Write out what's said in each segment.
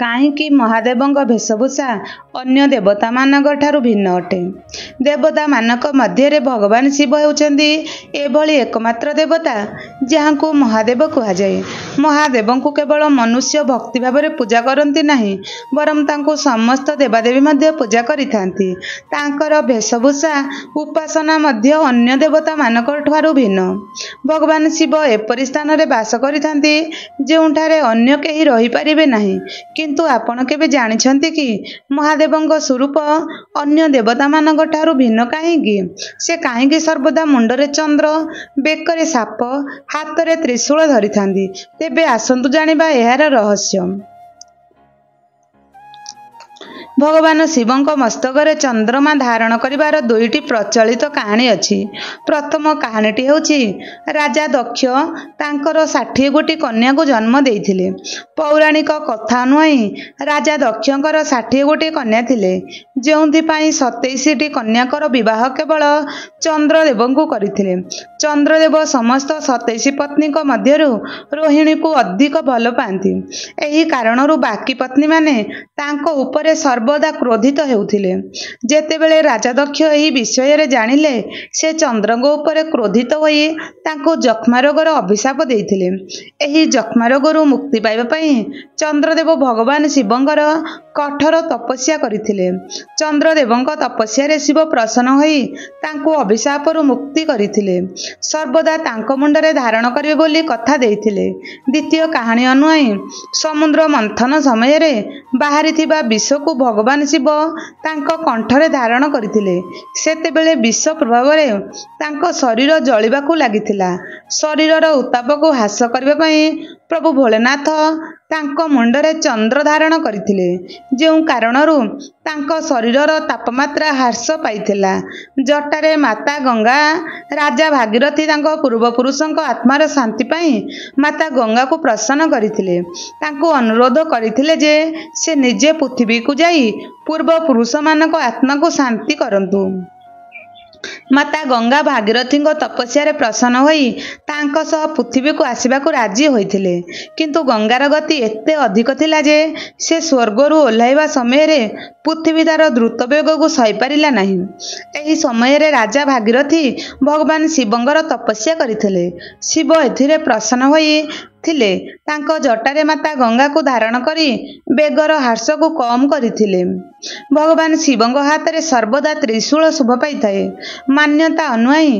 କାହିଁକି ମହାଦେବଙ୍କ ବେଶଭୂଷା ଅନ୍ୟ ଦେବତାମାନଙ୍କ ଠାରୁ ଭିନ୍ନ ଅଟେ? ଦେବତାମାନଙ୍କ ମଧ୍ୟରେ ଭଗବାନ ଶିବ ହେଉଛନ୍ତି ଏଭଳି ଏକମାତ୍ର ଦେବତା ଯାହାଙ୍କୁ ମହାଦେବ କୁହାଯାଏ। ମହାଦେବଙ୍କୁ କେବଳ ମନୁଷ୍ୟ ଭକ୍ତି ଭାବରେ ପୂଜା କରନ୍ତି ନାହିଁ, ବରଂ ତାଙ୍କୁ ସମସ୍ତ ଦେବାଦେବୀ ମଧ୍ୟ ପୂଜା କରିଥାନ୍ତି। ତାଙ୍କର ବେଶଭୂଷା ଉପାସନା ମଧ୍ୟ ଅନ୍ୟ ଦେବତାମାନଙ୍କ ଠାରୁ ଭିନ୍ନ। ଭଗବାନ ଶିବ ଏପରି ସ୍ଥାନରେ ବାସ କରିଥାନ୍ତି ଯେଉଁଠାରେ ଅନ୍ୟ କେହି ରହିପାରିବେ ନାହିଁ। କିନ୍ତୁ ଆପଣ କେବେ ଜାଣିଛନ୍ତି କି ମହାଦେବଙ୍କ ସ୍ୱରୂପ ଅନ୍ୟ ଦେବତାମାନଙ୍କ ଠାରୁ ଭିନ୍ନ କାହିଁକି? ସେ କାହିଁକି ସର୍ବଦା ମୁଣ୍ଡରେ ଚନ୍ଦ୍ର, ବେକରେ ସାପ, ହାତରେ ତ୍ରିଶୂଳ ଧରିଥାନ୍ତି? ତେବେ ଆସନ୍ତୁ ଜାଣିବା ଏହାର ରହସ୍ୟ। ଭଗବାନ ଶିବଙ୍କ ମସ୍ତକରେ ଚନ୍ଦ୍ରମା ଧାରଣ କରିବାର ଦୁଇଟି ପ୍ରଚଳିତ କାହାଣୀ ଅଛି। ପ୍ରଥମ କାହାଣୀଟି ହେଉଛି ରାଜା ଦକ୍ଷ ତାଙ୍କର 60 ଗୋଟି କନ୍ୟାକୁ ଜନ୍ମ ଦେଇଥିଲେ। ପୌରାଣିକ କଥା ଅନୁଯାୟୀ ରାଜା ଦକ୍ଷଙ୍କର 60 ଗୋଟି କନ୍ୟା ଥିଲେ, ଯେଉଁଥିପାଇଁ 27ଟି କନ୍ୟାଙ୍କର ବିବାହ କେବଳ ଚନ୍ଦ୍ରଦେବଙ୍କୁ କରିଥିଲେ। ଚନ୍ଦ୍ରଦେବ ସମସ୍ତ 27 ପତ୍ନୀଙ୍କ ମଧ୍ୟରୁ ରୋହିଣୀକୁ ଅଧିକ ଭଲ ପାଆନ୍ତି। ଏହି କାରଣରୁ ବାକି ପତ୍ନୀମାନେ ତାଙ୍କ ଉପରେ ସର୍ବଦା କ୍ରୋଧିତ ହେଉଥିଲେ। ଯେତେବେଳେ ରାଜା ଦକ୍ଷ ଏହି ବିଷୟରେ ଜାଣିଲେ, ସେ ଚନ୍ଦ୍ରଙ୍କ ଉପରେ କ୍ରୋଧିତ ହୋଇ ତାଙ୍କୁ ଯକ୍ଷ୍ମା ରୋଗର ଅଭିଶାପ ଦେଇଥିଲେ। ଏହି ଯକ୍ଷ୍ମା ରୋଗରୁ ମୁକ୍ତି ପାଇବା ପାଇଁ ଚନ୍ଦ୍ରଦେବ ଭଗବାନ ଶିବଙ୍କର କଠୋର ତପସ୍ୟା କରିଥିଲେ। ଚନ୍ଦ୍ରଦେବଙ୍କ ତପସ୍ୟାରେ ଶିବ ପ୍ରସନ୍ନ ହୋଇ ତାଙ୍କୁ ଅଭିଶାପରୁ ମୁକ୍ତି କରିଥିଲେ। ସର୍ବଦା ତାଙ୍କ ମୁଣ୍ଡରେ ଧାରଣ କରିବେ ବୋଲି କଥା ଦେଇଥିଲେ। ଦ୍ୱିତୀୟ କାହାଣୀ ଅନୁଯାୟୀ ସମୁଦ୍ର ମନ୍ଥନ ସମୟରେ ବାହାରିଥିବା ବିଷକୁ ଭଗବାନ ଶିବ ତାଙ୍କ କଣ୍ଠରେ ଧାରଣ କରିଥିଲେ। ସେତେବେଳେ ବିଷ ପ୍ରଭାବରେ ତାଙ୍କ ଶରୀର ଜଳିବାକୁ ଲାଗିଥିଲା। ଶରୀରର ଉତ୍ତାପକୁ ହ୍ରାସ କରିବା ପାଇଁ ପ୍ରଭୁ ଭୋଲେନାଥ ତାଙ୍କ ମୁଣ୍ଡରେ ଚନ୍ଦ୍ର ଧାରଣ କରିଥିଲେ, ଯେଉଁ କାରଣରୁ ତାଙ୍କ ଶରୀରର ତାପମାତ୍ରା ହ୍ରାସ ପାଇଥିଲା। ଜଟାରେ ମାତା ଗଙ୍ଗା ରାଜା ଭାଗୀରଥୀ ତାଙ୍କ ପୂର୍ବପୁରୁଷଙ୍କ ଆତ୍ମାର ଶାନ୍ତି ପାଇଁ ମାତା ଗଙ୍ଗାକୁ ପ୍ରସନ୍ନ କରିଥିଲେ। ତାଙ୍କୁ ଅନୁରୋଧ କରିଥିଲେ ଯେ ସେ ନିଜେ ପୃଥିବୀକୁ ଯାଇ ପୂର୍ବପୁରୁଷମାନଙ୍କ ଆତ୍ମାକୁ ଶାନ୍ତି କରନ୍ତୁ। ମାତା ଗଙ୍ଗା ଭାଗୀରଥୀଙ୍କ ତପସ୍ୟାରେ ପ୍ରସନ୍ନ ହୋଇ ତାଙ୍କ ସହ ପୃଥିବୀକୁ ଆସିବାକୁ ରାଜି ହୋଇଥିଲେ। କିନ୍ତୁ ଗଙ୍ଗାର ଗତି ଏତେ ଅଧିକ ଥିଲା ଯେ ସେ ସ୍ୱର୍ଗରୁ ଓହ୍ଲାଇବା ସମୟରେ ପୃଥିବୀ ତାର ଦ୍ରୁତ ବେଗକୁ ସହିପାରିଲା ନାହିଁ। ଏହି ସମୟରେ ରାଜା ଭାଗୀରଥୀ ଭଗବାନ ଶିବଙ୍କର ତପସ୍ୟା କରିଥିଲେ। ଶିବ ଏଥିରେ ପ୍ରସନ୍ନ ହୋଇ ଥିଲେ ତାଙ୍କ ଜଟାରେ ମାତା ଗଙ୍ଗାକୁ ଧାରଣ କରି ବେଗର ହ୍ରାସକୁ କମ୍ କରିଥିଲେ। ଭଗବାନ ଶିବଙ୍କ ହାତରେ ସର୍ବଦା ତ୍ରିଶୂଳ ଶୋଭା ପାଇଥାଏ। ମାନ୍ୟତା ଅନୁଯାୟୀ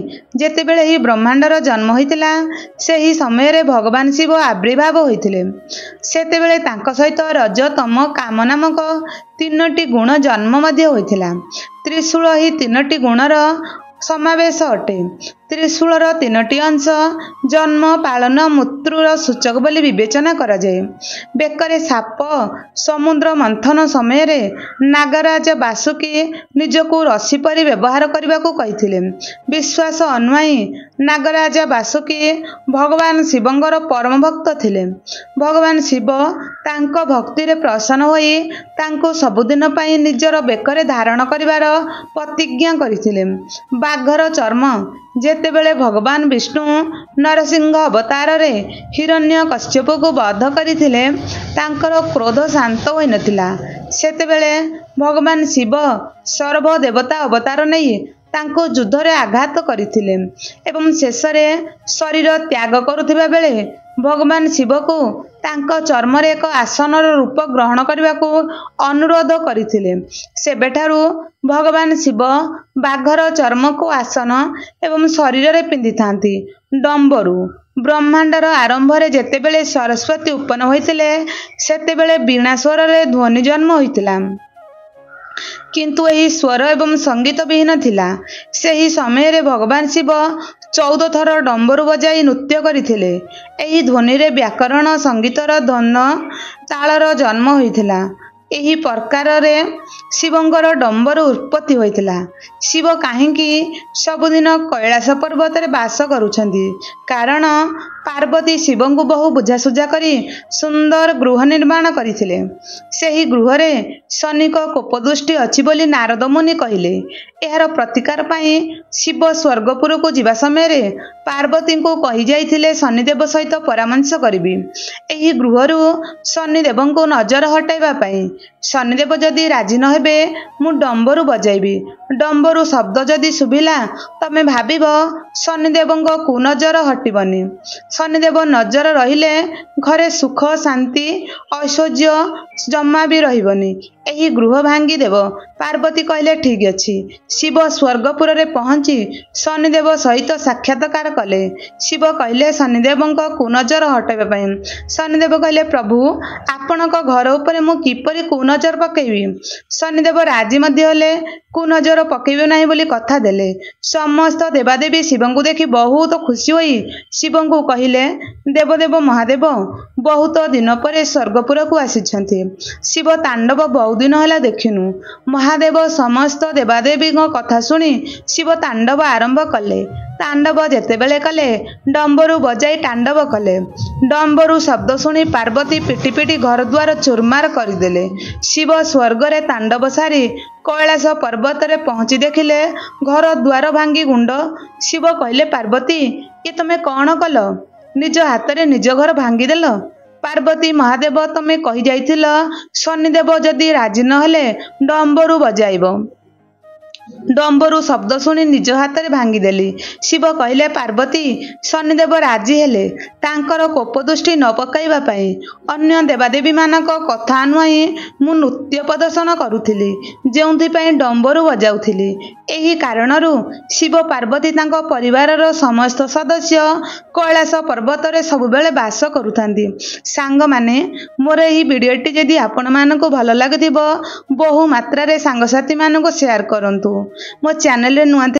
ଯେତେବେଳେ ଏହି ବ୍ରହ୍ମାଣ୍ଡର ଜନ୍ମ ହୋଇଥିଲା, ସେହି ସମୟରେ ଭଗବାନ ଶିବ ଆବିର୍ଭାବ ହୋଇଥିଲେ। ସେତେବେଳେ ତାଙ୍କ ସହିତ ରଜ, ତମ, କାମ ନାମକ 3ଟି ଗୁଣ ଜନ୍ମ ମଧ୍ୟ ହୋଇଥିଲା। ତ୍ରିଶୂଳ ଏହି 3ଟି ଗୁଣର ସମାବେଶ ଅଟେ। ତ୍ରିଶୂଳର 3ଟି ଅଂଶ ଜନ୍ମ, ପାଳନ, ମୃତ୍ୟୁର ସୂଚକ ବୋଲି ବିବେଚନା କରାଯାଏ। ବେକରେ ସାପ ସମୁଦ୍ର ମନ୍ଥନ ସମୟରେ ନାଗରାଜ ବାସୁକି ନିଜକୁ ରସି ପରି ବ୍ୟବହାର କରିବାକୁ କହିଥିଲେ। ବିଶ୍ୱାସ ଅନୁଯାୟୀ ନାଗରାଜ ବାସୁକି ଭଗବାନ ଶିବଙ୍କର ପରମ ଭକ୍ତ ଥିଲେ। ଭଗବାନ ଶିବ ତାଙ୍କ ଭକ୍ତିରେ ପ୍ରସନ୍ନ ହୋଇ ତାଙ୍କୁ ସବୁଦିନ ପାଇଁ ନିଜର ବେକରେ ଧାରଣ କରିବାର ପ୍ରତିଜ୍ଞା କରିଥିଲେ। ବାଘର ଚର୍ମ ଯେତେବେଳେ ଭଗବାନ ବିଷ୍ଣୁ ନରସିଂହ ଅବତାରରେ ହିରଣ୍ୟକଶ୍ୟପକୁ ବଧ କରିଥିଲେ, ତାଙ୍କର କ୍ରୋଧ ଶାନ୍ତ ହୋଇନଥିଲା। ସେତେବେଳେ ଭଗବାନ ଶିବ ସର୍ବ ଦେବତା ଅବତାର ନେଇ ତାଙ୍କୁ ଯୁଦ୍ଧରେ ଆଘାତ କରିଥିଲେ ଏବଂ ଶେଷରେ ଶରୀର ତ୍ୟାଗ କରୁଥିବା ବେଳେ ଭଗବାନ ଶିବକୁ ତାଙ୍କ ଚର୍ମରେ ଏକ ଆସନର ରୂପ ଗ୍ରହଣ କରିବାକୁ ଅନୁରୋଧ କରିଥିଲେ। ସେବେଠାରୁ ଭଗବାନ ଶିବ ବାଘର ଚର୍ମକୁ ଆସନ ଏବଂ ଶରୀରରେ ପିନ୍ଧିଥାନ୍ତି। ଡମ୍ବରୁ ବ୍ରହ୍ମାଣ୍ଡର ଆରମ୍ଭରେ ଯେତେବେଳେ ସରସ୍ୱତୀ ଉତ୍ପନ୍ନ ହୋଇଥିଲେ, ସେତେବେଳେ ବୀଣା ସ୍ୱରରେ ଧ୍ୱନି ଜନ୍ମ ହୋଇଥିଲା। କିନ୍ତୁ ଏହି ସ୍ୱର ଏବଂ ସଙ୍ଗୀତ ବିହୀନ ଥିଲା। ସେହି ସମୟରେ ଭଗବାନ ଶିବ 14 ଥର ଡମ୍ବରୁ ବଜାଇ ନୃତ୍ୟ କରିଥିଲେ। ଏହି ଧ୍ୱନିରେ ବ୍ୟାକରଣ, ସଙ୍ଗୀତର ଧ୍ୱନ ତାଳର ଜନ୍ମ ହୋଇଥିଲା। ଏହି ପ୍ରକାରରେ ଶିବଙ୍କର ଡମ୍ବରୁ ଉତ୍ପତ୍ତି ହୋଇଥିଲା। ଶିବ କାହିଁକି ସବୁଦିନ କୈଳାସ ପର୍ବତରେ ବାସ କରୁଛନ୍ତି? କାରଣ ପାର୍ବତୀ ଶିବଙ୍କୁ ବହୁ ବୁଝାସୁଝା କରି ସୁନ୍ଦର ଗୃହ ନିର୍ମାଣ କରିଥିଲେ। ସେହି ଗୃହରେ ଶନିଙ୍କ କୋପଦୃଷ୍ଟି ଅଛି ବୋଲି ନାରଦ ମୁନି କହିଲେ। ଏହାର ପ୍ରତିକାର ପାଇଁ ଶିବ ସ୍ୱର୍ଗପୁରକୁ ଯିବା ସମୟରେ ପାର୍ବତୀଙ୍କୁ କହିଯାଇଥିଲେ ଶନିଦେବ ସହିତ ପରାମର୍ଶ କରିବି। ଏହି ଗୃହରୁ ଶନିଦେବଙ୍କୁ ନଜର ହଟାଇବା ପାଇଁ। ଶନିଦେବ ଯଦି ରାଜି ନ ହେବେ ମୁଁ ଡମ୍ବରୁ ବଜାଇବି। ଡମ୍ବରୁ ଶବ୍ଦ ଯଦି ଶୁଭିଲା ତମେ ଭାବିବ ଶନିଦେବଙ୍କ କୁନଜର ହଟିବନି। ଶନିଦେବ ନଜର ରହିଲେ ଘରେ ସୁଖ ଶାନ୍ତି ଐଶ୍ୱର୍ଯ୍ୟ ଜମା ବି ରହିବନି। ଏହି ଗୃହ ଭାଙ୍ଗିଦେବ। ପାର୍ବତୀ କହିଲେ ଠିକ୍ ଅଛି। ଶିବ ସ୍ୱର୍ଗପୁରରେ ପହଞ୍ଚି ଶନିଦେବ ସହିତ ସାକ୍ଷାତକାର କଲେ। ଶିବ କହିଲେ ଶନିଦେବଙ୍କ କୁନଜର ହଟାଇବା ପାଇଁ। ଶନିଦେବ କହିଲେ ପ୍ରଭୁ ଆପଣଙ୍କ ଘର ଉପରେ ମୁଁ କିପରି କୁନଜର ପକେଇବି? ଶନିଦେବ ରାଜି ମଧ୍ୟ ହେଲେ, କୁନଜର ପକେଇବେ ନାହିଁ ବୋଲି କଥା ଦେଲେ। ସମସ୍ତ ଦେବାଦେବୀ ଶିବଙ୍କୁ ଦେଖି ବହୁତ ଖୁସି ହୋଇ ଶିବଙ୍କୁ କହିଲେ ଦେବଦେବ ମହାଦେବ ବହୁତ ଦିନ ପରେ ସ୍ୱର୍ଗପୁରକୁ ଆସିଛନ୍ତି। ଶିବ ତାଣ୍ଡବ ବହୁଦିନ ହେଲା ଦେଖିନୁ। ମହାଦେବ ସମସ୍ତ ଦେବାଦେବୀଙ୍କ କଥା ଶୁଣି ଶିବ ତାଣ୍ଡବ ଆରମ୍ଭ କଲେ। ତାଣ୍ଡବ ଯେତେବେଳେ କଲେ ଡମ୍ବରୁ ବଜାଇ ତାଣ୍ଡବ କଲେ। ଡମ୍ବରୁ ଶବ୍ଦ ଶୁଣି ପାର୍ବତୀ ପିଟି ପିଟି ଘରଦ୍ୱାର ଚୁରମାର କରିଦେଲେ। ଶିବ ସ୍ୱର୍ଗରେ ତାଣ୍ଡବ ସାରି କୈଳାସ ପର୍ବତରେ ପହଞ୍ଚି ଦେଖିଲେ ଘର ଦ୍ୱାର ଭାଙ୍ଗି ଗୁଣ୍ଡ। ଶିବ କହିଲେ ପାର୍ବତୀ ଏ ତମେ କ'ଣ କଲ? ନିଜ ହାତରେ ନିଜ ଘର ଭାଙ୍ଗିଦେଲ। ପାର୍ବତୀ ମହାଦେବ ତମେ କହିଯାଇଥିଲ ଶନିଦେବ ଯଦି ରାଜି ନ ହେଲେ ଡମ୍ବରୁ ବଜାଇବ। ଡମ୍ବରୁ ଶବ୍ଦ ଶୁଣି ନିଜ ହାତରେ ଭାଙ୍ଗିଦେଲି। ଶିବ କହିଲେ ପାର୍ବତୀ ଶନିଦେବ ରାଜି ହେଲେ ତାଙ୍କର କୋପଦୃଷ୍ଟି ନ ପକାଇବା ପାଇଁ। ଅନ୍ୟ ଦେବାଦେବୀମାନଙ୍କ କଥା ଅନୁଯାୟୀ ମୁଁ ନୃତ୍ୟ ପ୍ରଦର୍ଶନ କରୁଥିଲି, ଯେଉଁଥିପାଇଁ ଡମ୍ବରୁ ବଜାଉଥିଲି। ଏହି କାରଣରୁ ଶିବ ପାର୍ବତୀ ତାଙ୍କ ପରିବାରର ସମସ୍ତ ସଦସ୍ୟ କୈଳାସ ପର୍ବତରେ ସବୁବେଳେ ବାସ କରୁଥାନ୍ତି। ସାଙ୍ଗମାନେ ମୋର ଏହି ଭିଡ଼ିଓଟି ଯଦି ଆପଣମାନଙ୍କୁ ଭଲ ଲାଗୁଥିବ ବହୁ ମାତ୍ରାରେ ସାଙ୍ଗସାଥିମାନଙ୍କୁ ସେୟାର କରନ୍ତୁ। ମୋ ଚ୍ୟାନେଲରେ ନୂଆ